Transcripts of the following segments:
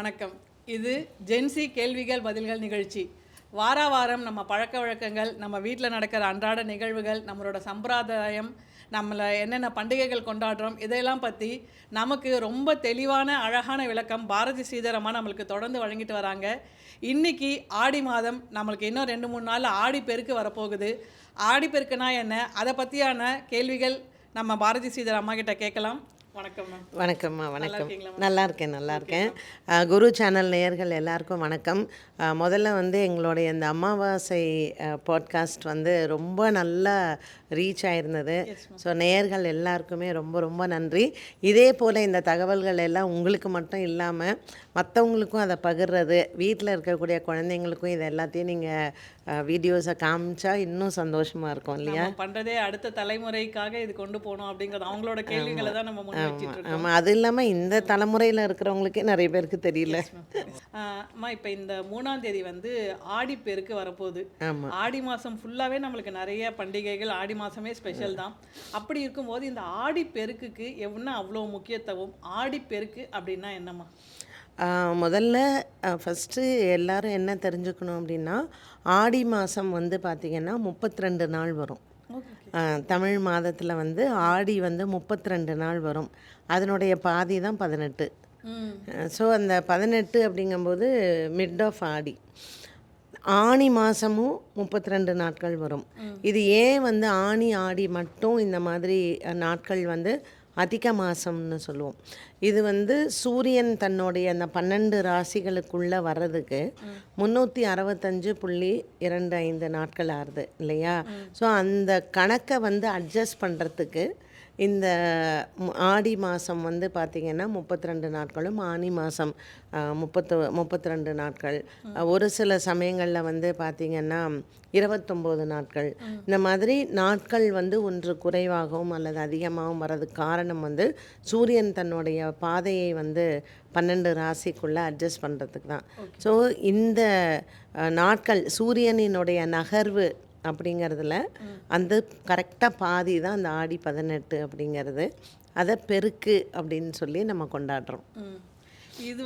வணக்கம். இது ஜென்சி கேள்விகள் பதில்கள் நிகழ்ச்சி. வாரம் நம்ம பழக்க வழக்கங்கள், நம்ம வீட்டில் நடக்கிற அன்றாட நிகழ்வுகள், நம்மளோட சம்பிரதாயம், நம்மளை என்னென்ன பண்டிகைகள் கொண்டாடுறோம், இதையெல்லாம் பற்றி நமக்கு ரொம்ப தெளிவான அழகான விளக்கம் பாரதி ஸ்ரீதரம்மா நம்மளுக்கு தொடர்ந்து வழங்கிட்டு வராங்க. இன்றைக்கி ஆடி மாதம், நம்மளுக்கு இன்னும் 2-3 நாள் ஆடி பெருக்கு வரப்போகுது. ஆடி பெருக்குனா என்ன, அதை பற்றியான கேள்விகள் நம்ம பாரதி ஸ்ரீதர் அம்மா கிட்ட கேட்கலாம். வணக்கம்மா. வணக்கம்மா. வணக்கம். நல்லா இருக்கேன். குரு சேனல் நேயர்கள் எல்லாருக்கும் வணக்கம். முதல்ல எங்களுடைய இந்த அமாவாசை பாட்காஸ்ட் ரொம்ப நல்லா ரீச் ஆயிருந்தது. ஸோ நேயர்கள் எல்லாருக்குமே ரொம்ப ரொம்ப நன்றி. இதே போல் இந்த தகவல்கள் எல்லாம் உங்களுக்கு மட்டும் இல்லாமல் மற்றவங்களுக்கும் அதை பகிர்றது, வீட்டில் இருக்கக்கூடிய குழந்தைங்களுக்கும் இது எல்லாத்தையும் நீங்கள் வீடியோஸை காமிச்சா இன்னும் சந்தோஷமாக இருக்கும் இல்லையா? பண்ணுறதே அடுத்த தலைமுறைக்காக இது கொண்டு போகணும் அப்படிங்கிறது அவங்களோட கேள்விகளை தான் நம்ம ஆமாம். அது இல்லாமல் இந்த தலைமுறையில் இருக்கிறவங்களுக்கே நிறைய பேருக்கு தெரியல. அம்மா, இப்போ இந்த 3ஆம் தேதி ஆடி பெருக்கு வரப்போகுது. ஆடி மாதம் ஃபுல்லாகவே நம்மளுக்கு நிறைய பண்டிகைகள், ஆடி மாதமே ஸ்பெஷல் தான். அப்படி இருக்கும்போது இந்த ஆடி பெருக்குக்கு என்ன அவ்வளோ முக்கியத்துவம்? ஆடி பெருக்கு அப்படின்னா என்னம்மா? முதல்ல ஃபஸ்ட்டு எல்லோரும் என்ன தெரிஞ்சுக்கணும் அப்படின்னா, ஆடி மாதம் பார்த்திங்கன்னா 32 நாள் வரும். தமிழ் மாதத்தில் ஆடி 32 நாள் வரும். அதனுடைய பாதி தான் 18. ஸோ அந்த 18 அப்படிங்கும்போது மிட் ஆஃப் ஆடி. ஆனி மாதமும் 32 நாட்கள் வரும். இது ஏன் ஆனி ஆடி மட்டும் இந்த மாதிரி நாட்கள் அதிக மாதம்னு சொல்லுவோம். இது சூரியன் தன்னுடைய அந்த 12 ராசிகளுக்குள்ளே வர்றதுக்கு 365.25 நாட்கள் ஆகுது இல்லையா? ஸோ அந்த கணக்கை அட்ஜஸ்ட் பண்ணுறதுக்கு இந்த ஆடி மாதம் பார்த்திங்கன்னா 32 நாட்களும், ஆனி மாதம் 32 நாட்கள், ஒரு சில சமயங்களில் பார்த்திங்கன்னா 29 நாட்கள். இந்த மாதிரி நாட்கள் ஒன்று குறைவாகவும் அல்லது அதிகமாகவும் வர்றதுக்கு காரணம் சூரியன் தன்னுடைய பாதையை 12 ராசிக்குள்ளே அட்ஜஸ்ட் பண்ணுறதுக்கு தான். ஸோ இந்த நாட்கள் சூரியனினுடைய நகர்வு அப்படிங்கிறதுல அந்த கரெக்டாக பாதி தான் அந்த ஆடி 18 அப்படிங்கிறது. அதை பெருக்கு அப்படின்னு சொல்லி நம்ம கொண்டாடுறோம். இது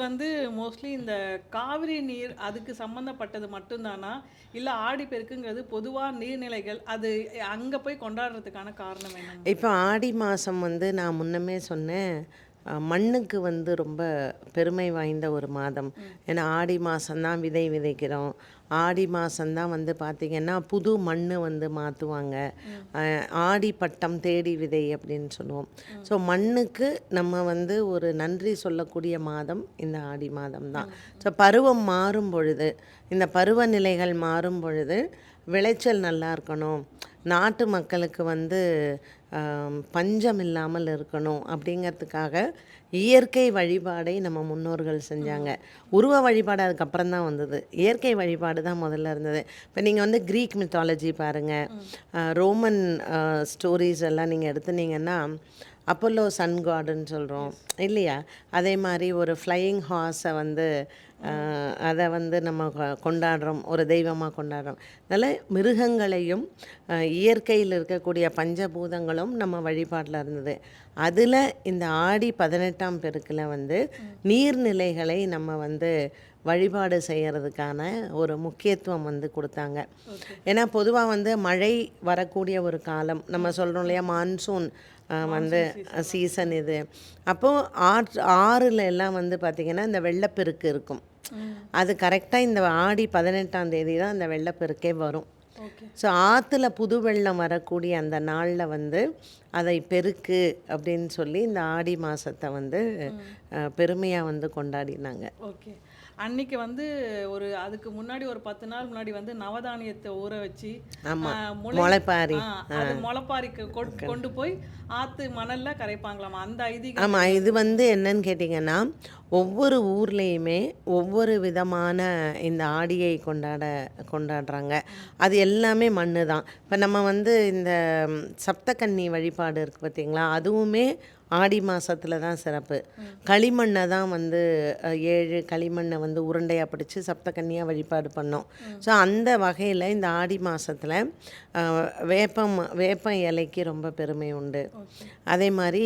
மோஸ்ட்லி இந்த காவிரி நீர் அதுக்கு சம்மந்தப்பட்டது மட்டும்தானா, இல்லை ஆடி பெருக்குங்கிறது பொதுவாக நீர்நிலைகள் அது அங்கே போய் கொண்டாடுறதுக்கான காரணம் என்ன? இப்போ ஆடி மாதம் நான் முன்னமே சொன்னேன், மண்ணுக்கு ரொம்ப பெருமை வாய்ந்த ஒரு மாதம். ஏன்னா ஆடி மாதம்தான் விதை விதைக்கிறோம். ஆடி மாதம்தான் பார்த்திங்கன்னா புது மண் மாற்றுவாங்க. ஆடி பட்டம் தேடி விதை அப்படின்னு சொல்லுவோம். ஸோ மண்ணுக்கு நம்ம ஒரு நன்றி சொல்லக்கூடிய மாதம் இந்த ஆடி மாதம் தான். ஸோ பருவம் மாறும் பொழுது, இந்த பருவநிலைகள் மாறும் பொழுது விளைச்சல் நல்லா இருக்கணும், நாட்டு மக்களுக்கு பஞ்சம் இல்லாமல் இருக்கணும் அப்படிங்கிறதுக்காக இயற்கை வழிபாடை நம்ம முன்னோர்கள் செஞ்சாங்க. உருவ வழிபாடு அதுக்கப்புறம் தான் வந்தது. இயற்கை வழிபாடு தான் முதல்ல இருந்தது. இப்போ நீங்கள் க்ரீக் மித்தாலஜி பாருங்கள், ரோமன் ஸ்டோரிஸ் எல்லாம் நீங்கள் எடுத்துனீங்கன்னா அப்போலோ சன் காடுன்னு சொல்கிறோம் இல்லையா? அதே மாதிரி ஒரு ஃப்ளையிங் ஹார்ஸை அதை நம்ம கொண்டாடுறோம், ஒரு தெய்வமாக கொண்டாடுறோம். அதனால் மிருகங்களையும் இயற்கையில் இருக்கக்கூடிய பஞ்சபூதங்களும் நம்ம வழிபாட்டில் இருந்தது. அதில் இந்த ஆடி 18ஆம் பெருக்கில் நீர்நிலைகளை நம்ம வழிபாடு செய்கிறதுக்கான ஒரு முக்கியத்துவம் கொடுத்தாங்க. ஏன்னா பொதுவாக மழை வரக்கூடிய ஒரு காலம் நம்ம சொல்கிறோம் இல்லையா, மான்சூன் சீசன் இது. அப்போது ஆறுல எல்லாம் பார்த்திங்கன்னா இந்த வெள்ளப்பெருக்கு இருக்கும். அது கரெக்டாக இந்த ஆடி 18ஆம் தேதி தான் அந்த வெள்ளப்பெருக்கே வரும். ஸோ ஆற்றுல புது வெள்ளம் வரக்கூடிய அந்த நாளில் அதை பெருக்கு அப்படின்னு சொல்லி இந்த ஆடி மாதத்தை பெருமையாக கொண்டாடினாங்க. ஓகே. அன்னைக்கு ஒரு அதுக்கு முன்னாடி ஒரு 10 நாள் முன்னாடி நவதானியத்தை ஊற வச்சு முளைப்பாரி முளைப்பாரிக்கு கொண்டு போய் ஆற்று மணலில் கரைப்பாங்களாமா, அந்த ஐதீகம். ஆமாம். இது என்னன்னு கேட்டிங்கன்னா, ஒவ்வொரு ஊர்லேயுமே ஒவ்வொரு விதமான இந்த ஆடியை கொண்டாடுறாங்க. அது எல்லாமே மண்ணு தான். இப்போ நம்ம இந்த சப்தக்கன்னி வழிபாடு இருக்குது பார்த்திங்களா, அதுவுமே ஆடி மாதத்தில் தான் சிறப்பு. களிமண்ணை தான் வந்து 7 களிமண்ணை வந்து உருண்டையாக பிடிச்சி சப்தகன்னியாக வழிபாடு பண்ணோம். ஸோ அந்த வகையில் இந்த ஆடி மாதத்தில் வேப்ப இலைக்கு ரொம்ப பெருமை உண்டு. அதே மாதிரி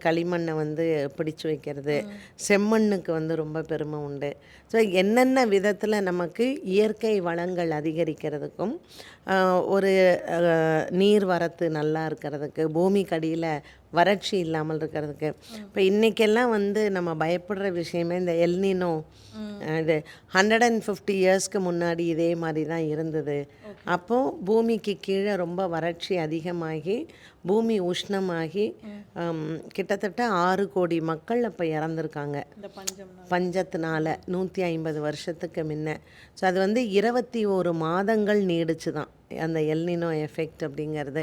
களிமண்ணை வந்து பிடிச்சு வைக்கிறது, செம்மண்ணுக்கு வந்து ரொம்ப பெருமை உண்டு. ஸோ என்னென்ன விதத்தில் நமக்கு இயற்கை வளங்கள் அதிகரிக்கிறதுக்கும் ஒரு நீர் வரத்து நல்லா இருக்கிறதுக்கு, பூமிக்கடியில் வறட்சி இல்லாமல் இருக்கிறதுக்கு. இப்போ இன்றைக்கெல்லாம் வந்து நம்ம பயப்படுற விஷயமே இந்த எல்னினோ. இது 150 இயர்ஸ்க்கு முன்னாடி இதே மாதிரி தான் இருந்தது. அப்போது பூமிக்கு கீழே ரொம்ப வறட்சி அதிகமாகி பூமி உஷ்ணமாகி கிட்டத்தட்ட 6 கோடி மக்கள் அப்போ இறந்துருக்காங்க பஞ்சத்தினால 150 வருஷத்துக்கு முன்ன. ஸோ அது வந்து 21 மாதங்கள் நீடிச்சு தான் அந்த எல்னினோ எஃபெக்ட் அப்படிங்கிறது.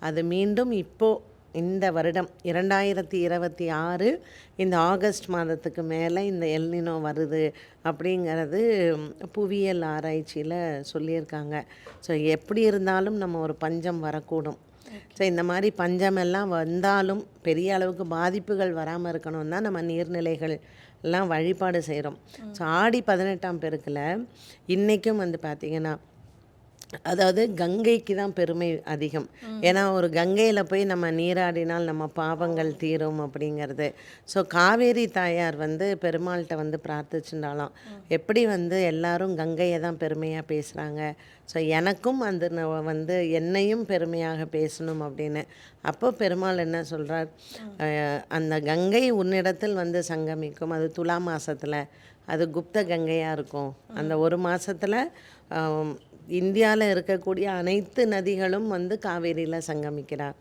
அது மீண்டும் இப்போது இந்த வருடம் 2026 இந்த ஆகஸ்ட் மாதத்துக்கு மேலே இந்த எல்னினோ வருது அப்படிங்கிறது புவியியல் ஆராய்ச்சியில் சொல்லியிருக்காங்க. ஸோ எப்படி இருந்தாலும் நம்ம ஒரு பஞ்சம் வரக்கூடும். ஸோ இந்த மாதிரி பஞ்சமெல்லாம் வந்தாலும் பெரிய அளவுக்கு பாதிப்புகள் வராமல் இருக்கணும் தான் நம்ம நீர்நிலைகள் எல்லாம் வழிபாடு செய்கிறோம். ஸோ ஆடி 18ஆம் பெருக்கில் இன்றைக்கும் வந்து பார்த்திங்கன்னா, அதாவது கங்கைக்கு தான் பெருமை அதிகம். ஏன்னா ஒரு கங்கையில் போய் நம்ம நீராடினால் நம்ம பாவங்கள் தீரும் அப்படிங்கிறது. ஸோ காவேரி தாயார் வந்து பெருமாள்கிட்ட வந்து பிரார்த்திச்சுட்டாலாம், எப்படி வந்து எல்லாரும் கங்கையை தான் பெருமையாக பேசுகிறாங்க, ஸோ எனக்கும் அந்த வந்து என்னையும் பெருமையாக பேசணும் அப்படின்னு. அப்போ பெருமாள் என்ன சொல்கிறார், அந்த கங்கை உன்னிடத்தில் வந்து சங்கமிக்கும், அது துலா மாதத்தில் அது குப்த கங்கையாக இருக்கும். அந்த ஒரு மாதத்தில் இந்தியாவில் இருக்கக்கூடிய அனைத்து நதிகளும் வந்து காவேரியில் சங்கமிக்கிறார்.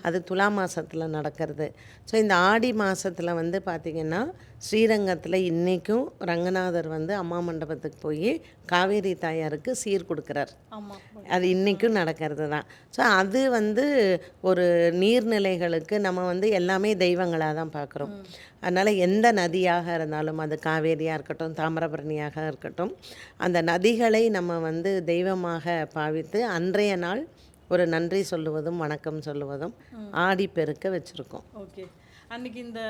அது துலா மாதத்தில் நடக்கிறது. ஸோ இந்த ஆடி மாதத்தில் வந்து பார்த்திங்கன்னா ஸ்ரீரங்கத்தில் இன்றைக்கும் ரங்கநாதர் வந்து அம்மா மண்டபத்துக்கு போய் காவேரி தாயாருக்கு சீர் கொடுக்குறார். அது இன்றைக்கும் நடக்கிறது தான். ஸோ அது வந்து ஒரு நீர்நிலைகளுக்கு நம்ம வந்து எல்லாமே தெய்வங்களாக தான் பார்க்குறோம். அதனால் எந்த நதியாக இருந்தாலும், அது காவேரியாக இருக்கட்டும், தாமிரபரணியாக இருக்கட்டும், அந்த நதிகளை நம்ம வந்து தெய்வமாக பாவித்து அன்றைய நாள் ஒரு நன்றி சொல்லுவதும் வணக்கம் சொல்லுவதும் ஆடி பெருக்க வச்சுருக்கோம். ஓகே. அன்றைக்கி இந்த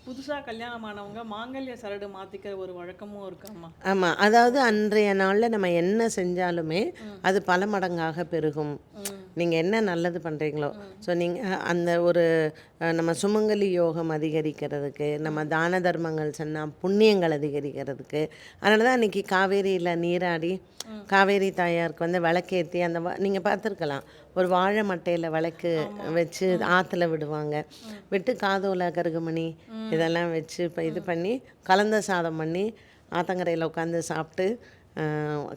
புதுசாக கல்யாணமானவங்க மாங்கல்ய சரடு மாற்றிக்கிற ஒரு வழக்கமும் இருக்காமா? ஆமாம், அதாவது அன்றைய நாளில் நம்ம என்ன செஞ்சாலுமே அது பல மடங்காக பெருகும். நீங்கள் என்ன நல்லது பண்ணுறீங்களோ, ஸோ நீங்கள் அந்த ஒரு நம்ம சுமங்கலி யோகம் அதிகரிக்கிறதுக்கு, நம்ம தான தர்மங்கள் சொன்னால் புண்ணியங்கள் அதிகரிக்கிறதுக்கு, அதனால தான் அன்றைக்கி காவேரியில் நீராடி காவேரி தாயாருக்கு வந்து விளக்கேற்றி அந்த நீங்கள் பார்த்துருக்கலாம், ஒரு வாழை மட்டையில் விளக்கு வச்சு ஆற்றுல விடுவாங்க, விட்டு காதோல கருகுமணி இதெல்லாம் வச்சு இப்போ இது பண்ணி கலந்த சாதம் பண்ணி ஆத்தங்கரையில் உட்காந்து சாப்பிட்டு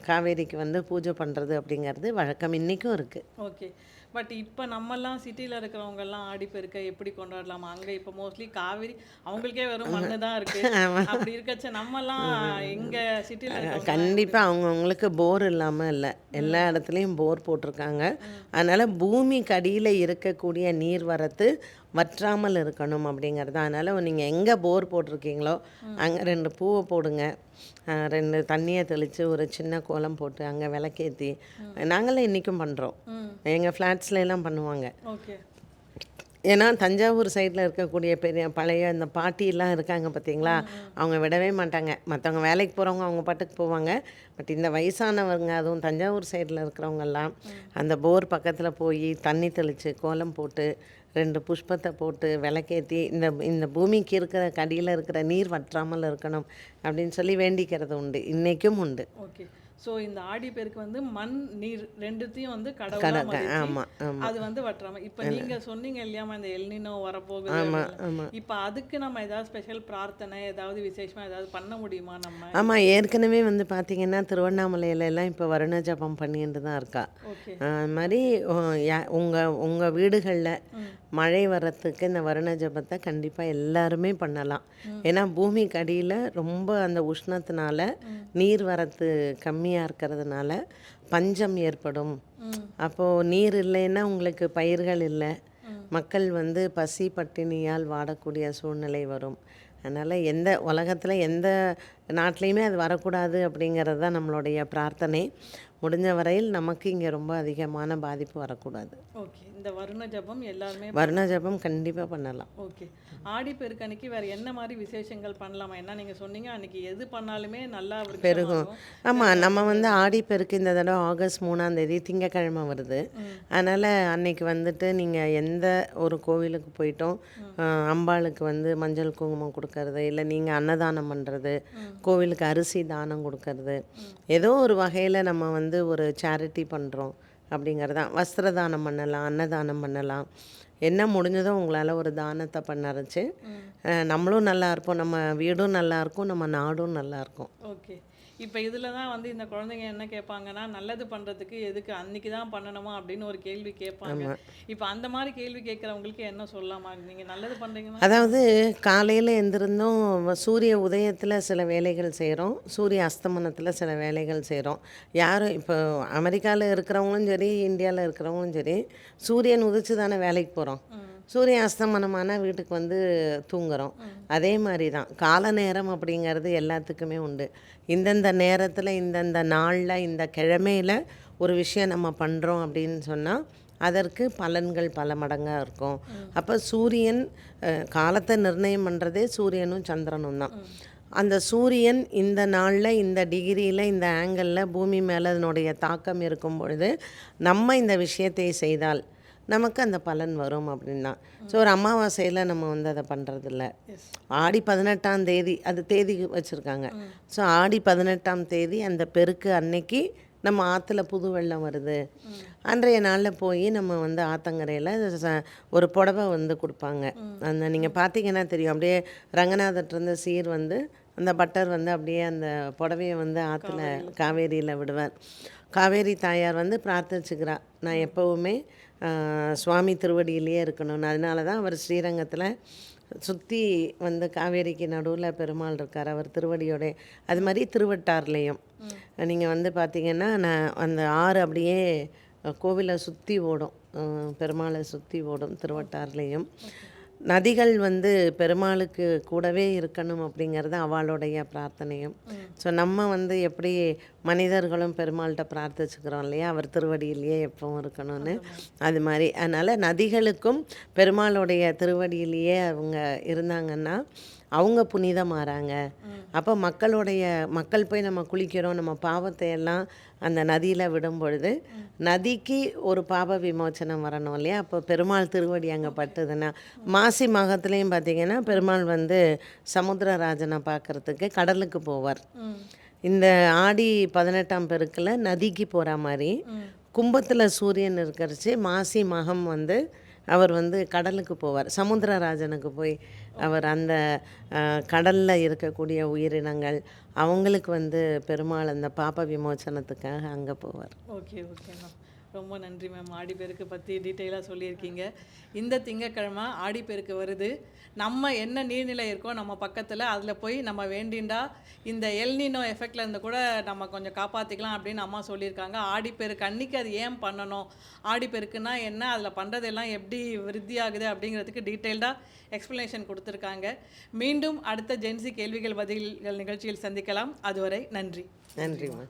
காவேரிக்கு வந்து பூஜை பண்ணுறது அப்படிங்கிறது வழக்கம் இன்றைக்கும் இருக்குது. ஓகே. பட் இப்போ நம்மலாம் சிட்டியில் இருக்கிறவங்கெல்லாம் ஆடிப்பெருக்க எப்படி கொண்டாடலாமா? அங்கே இப்போ மோஸ்ட்லி காவேரி அவங்களுக்கே வெறும் மண்ணு தான் இருக்குது. அப்படி இருக்கச்ச நம்மலாம் எங்கே சிட்டியில் கண்டிப்பாக அவங்கவுங்களுக்கு போர் இல்லாமல் இல்லை, எல்லா இடத்துலையும் போர் போட்டிருக்காங்க. அதனால் பூமிக்கு அடியில் இருக்கக்கூடிய நீர் வரத்து வற்றாமல் இருக்கணும் அப்படிங்கிறது. அதனால் நீங்கள் எங்கே போர் போட்டிருக்கீங்களோ அங்கே 2 பூவை போடுங்க, 2 தண்ணியை தெளித்து ஒரு சின்ன கோலம் போட்டு அங்கே விளக்கேற்றி, நாங்களாம் இன்றைக்கும் பண்ணுறோம், எங்கள் ஃப்ளாட்ஸ்லாம் பண்ணுவாங்க. ஓகே. ஏன்னா தஞ்சாவூர் சைடில் இருக்கக்கூடிய பெரிய பழைய இந்த பாட்டிலாம் இருக்காங்க பார்த்தீங்களா, அவங்க விடவே மாட்டாங்க. மற்றவங்க வேலைக்கு போகிறவங்க அவங்க பாட்டுக்கு போவாங்க. பட் இந்த வயசானவங்க, அதுவும் தஞ்சாவூர் சைடில் இருக்கிறவங்கெல்லாம் அந்த போர் பக்கத்தில் போய் தண்ணி தெளித்து கோலம் போட்டு 2 புஷ்பத்தை போட்டு விளக்கேற்றி இந்த பூமிக்கு இருக்கிற கடியில் இருக்கிற நீர் வற்றாமல் இருக்கணும் அப்படின்னு சொல்லி வேண்டிக்கிறது உண்டு, இன்றைக்கும் உண்டு. ஓகே. ஸோ இந்த ஆடி பேருக்கு வந்து மண் நீர் ரெண்டுத்தையும் வந்து கடவுளாக அது வந்து வற்றாமல். இப்போ நீங்கள் சொன்னீங்க இல்லையாமா இந்த எல்னினோ வரப்போகுது, இப்போ அதுக்கு நம்ம ஏதாவது ஸ்பெஷல் பிரார்த்தனை ஏதாவது விசேஷமாக ஏதாவது பண்ண முடியுமா நம்ம? ஆமாம், ஏற்கனவே வந்து பார்த்திங்கன்னா திருவண்ணாமலையிலலாம் இப்போ வருண ஜபம் பண்ணிட்டு தான் இருக்கா. அது மாதிரி உங்கள் வீடுகளில் மழை வர்றதுக்கு இந்த வருண ஜபத்தை கண்டிப்பாக எல்லாருமே பண்ணலாம். ஏன்னா பூமிக்கு அடியில் ரொம்ப அந்த உஷ்ணத்தினால நீர் வரத்து கம்மியாக இருக்கிறதுனால பஞ்சம் ஏற்படும். அப்போது நீர் இல்லைன்னா உங்களுக்கு பயிர்கள் இல்லை, மக்கள் வந்து பசி பட்டினியால் வாடக்கூடிய சூழ்நிலை வரும். அதனால் உலகத்தில் எந்த நாட்டிலையுமே அது வரக்கூடாது அப்படிங்கிறது தான் நம்மளுடைய பிரார்த்தனை. முடிஞ்ச வரையில் நமக்கு இங்கே ரொம்ப அதிகமான பாதிப்பு வரக்கூடாது. ஓகே. இந்த வருண ஜபம் எல்லாருமே வருண ஜபம் கண்டிப்பாக பண்ணலாம். ஓகே. ஆடி பெருக்கு அன்னைக்கு வேறு என்ன மாதிரி விசேஷங்கள் பண்ணலாமா? ஏன்னா நீங்கள் சொன்னீங்க அன்னைக்கு எது பண்ணாலுமே நல்லா பெருகும். ஆமாம், நம்ம வந்து ஆடி பெருக்கு இந்த தடவை ஆகஸ்ட் 3ஆம் தேதி திங்கக்கிழமை வருது. அதனால் அன்னைக்கு வந்துட்டு நீங்கள் எந்த ஒரு கோவிலுக்கு போயிட்டோம் அம்பாளுக்கு வந்து மஞ்சள் குங்குமம் கொடுக்கறது, இல்லை நீங்கள் அன்னதானம் பண்ணுறது, கோவிலுக்கு அரிசி தானம் கொடுக்கறது, ஏதோ ஒரு வகையில் நம்ம வந்து ஒரு சேரிட்டி பண்ணுறோம் அப்படிங்கிறதான். வஸ்திர தானம் பண்ணலாம், அன்னதானம் பண்ணலாம், என்ன முடிஞ்சதோ உங்களால் ஒரு தானத்தை பண்ணறச்சு நம்மளும் நல்லா இருப்போம், நம்ம வீடும் நல்லாயிருக்கும், நம்ம நாடும் நல்லாயிருக்கும். ஓகே. இப்போ இதில் தான் வந்து இந்த குழந்தைங்க என்ன கேட்பாங்கன்னா, நல்லது பண்ணுறதுக்கு எதுக்கு அன்னைக்கு தான் பண்ணணுமா அப்படின்னு ஒரு கேள்வி கேட்பாங்க. இப்போ அந்த மாதிரி கேள்வி கேட்குறவங்களுக்கு என்ன சொல்லலாமா? நீங்கள் நல்லது பண்ணுறீங்கன்னா, அதாவது காலையில் எழுந்திருந்தும் சூரிய உதயத்தில் சில வேலைகள் செய்கிறோம், சூரிய அஸ்தமனத்தில் சில வேலைகள் செய்கிறோம். யாரும் இப்போ அமெரிக்காவில் இருக்கிறவங்களும் சரி, இந்தியாவில் இருக்கிறவங்களும் சரி, சூரியன் உதிச்சு தானே வேலைக்கு போகிறோம். சூரிய அஸ்தமனமான வீட்டுக்கு வந்து தூங்குறோம். அதே மாதிரி தான் கால நேரம் அப்படிங்கிறது எல்லாத்துக்குமே உண்டு. இந்தந்த நேரத்தில், இந்தந்த நாளில், இந்த கிழமையில் ஒரு விஷயம் நம்ம பண்ணுறோம் அப்படின்னு சொன்னால் அதற்கு பலன்கள் பல மடங்காக இருக்கும். அப்போ சூரியன் காலத்தை நிர்ணயம் பண்ணுறதே சூரியனும் சந்திரனும் தான். அந்த சூரியன் இந்த நாளில், இந்த டிகிரியில், இந்த ஆங்கிளில் பூமி மேலே அதனுடைய தாக்கம் இருக்கும் பொழுது நம்ம இந்த விஷயத்தை செய்தால் நமக்கு அந்த பலன் வரும் அப்படின்னா. ஸோ ஒரு அமாவாசையில் நம்ம வந்து அதை பண்ணுறதில்ல. ஆடி 18ஆம் தேதி அது தேதி வச்சுருக்காங்க. ஸோ ஆடி 18ஆம் தேதி அந்த பெருக்கு அன்னைக்கு நம்ம ஆற்றுல புது வெள்ளம் வருது, அன்றைய நாளில் போய் நம்ம வந்து ஆற்றங்கரையில் ஒரு புடவை வந்து கொடுப்பாங்க. அந்த நீங்கள் பார்த்தீங்கன்னா தெரியும், அப்படியே ரங்கநாதர்கிட்ட சீர் வந்து அந்த பட்டர் வந்து அப்படியே அந்த புடவையை வந்து ஆற்றுல காவேரியில் விடுவார். காவேரி தாயார் வந்து பிரார்த்திச்சுக்கிறா, நான் எப்போவுமே சுவாமி திருவடியிலேயே இருக்கணும்னு. அதனால தான் அவர் ஸ்ரீரங்கத்தில் சுற்றி வந்து காவேரிக்கு நடுவில் பெருமாள் இருக்கார், அவர் திருவடியோட. அது மாதிரி திருவட்டார்லேயும் நீங்கள் வந்து பார்த்திங்கன்னா நான் அந்த ஆறு அப்படியே கோவிலை சுற்றி ஓடும், பெருமாளை சுற்றி ஓடும் திருவட்டார்லேயும். நதிகள் வந்து பெருமாளுக்கு கூடவே இருக்கணும் அப்படிங்கிறது அவளுடைய பிரார்த்தனையும். ஸோ நம்ம வந்து எப்படி மனிதர்களும் பெருமாள்கிட்ட பிரார்த்திச்சுக்கிறோம் இல்லையா, அவர் திருவடியிலேயே எப்பவும் இருக்கணும்னு, அது மாதிரி. அதனால் நதிகளுக்கும் பெருமாளுடைய திருவடியிலேயே அவங்க இருந்தாங்கன்னா அவங்க புனிதமாறாங்க. அப்போ மக்கள் போய் நம்ம குளிக்கிறோம், நம்ம பாவத்தை எல்லாம் அந்த நதியில் விடும் பொழுது நதிக்கு ஒரு பாப விமோச்சனம் வரணும் இல்லையா. அப்போ பெருமாள் திருவடி அங்கே பட்டுதுன்னா, மாசி மகத்துலேயும் பார்த்திங்கன்னா பெருமாள் வந்து சமுத்திரராஜனை பார்க்குறதுக்கு கடலுக்கு போவார். இந்த ஆடி 18ஆம் பெருக்கில் நதிக்கு போகிற மாதிரி கும்பத்தில் சூரியன் இருக்கிறச்சு மாசி மகம் வந்து அவர் வந்து கடலுக்கு போவார், சமுத்திரராஜனுக்கு போய் அவர் அந்த கடலில் இருக்கக்கூடிய உயிரினங்கள் அவங்களுக்கு வந்து பெருமாள் அந்த பாப விமோச்சனத்துக்காக அங்கே போவார். ஓகே. ஓகே மேம், ரொம்ப நன்றி மேம். ஆடிப்பெருக்கு பற்றி டீட்டெயிலாக சொல்லியிருக்கீங்க. இந்த திங்கக்கிழமை ஆடிப்பெருக்கு வருது. நம்ம என்ன நீர்நிலை இருக்கோ நம்ம பக்கத்தில் அதில் போய் நம்ம வேண்டிண்டா இந்த எல்னினோ எஃபெக்டில் இருந்து கூட நம்ம கொஞ்சம் காப்பாற்றிக்கலாம் அப்படின்னு அம்மா சொல்லியிருக்காங்க. ஆடிப்பெருக்கு அன்றைக்கி அது ஏன் பண்ணணும், ஆடிப்பெருக்குன்னா என்ன, அதில் பண்ணுறதெல்லாம் எப்படி விருத்தி ஆகுது அப்படிங்கிறதுக்கு டீட்டெயில்டாக எக்ஸ்ப்ளனேஷன் கொடுத்துருக்காங்க. மீண்டும் அடுத்த ஜென்சி கேள்விகள் பதில்கள் நிகழ்ச்சியில் சந்திக்கலாம். அதுவரை நன்றி. நன்றிம்மா.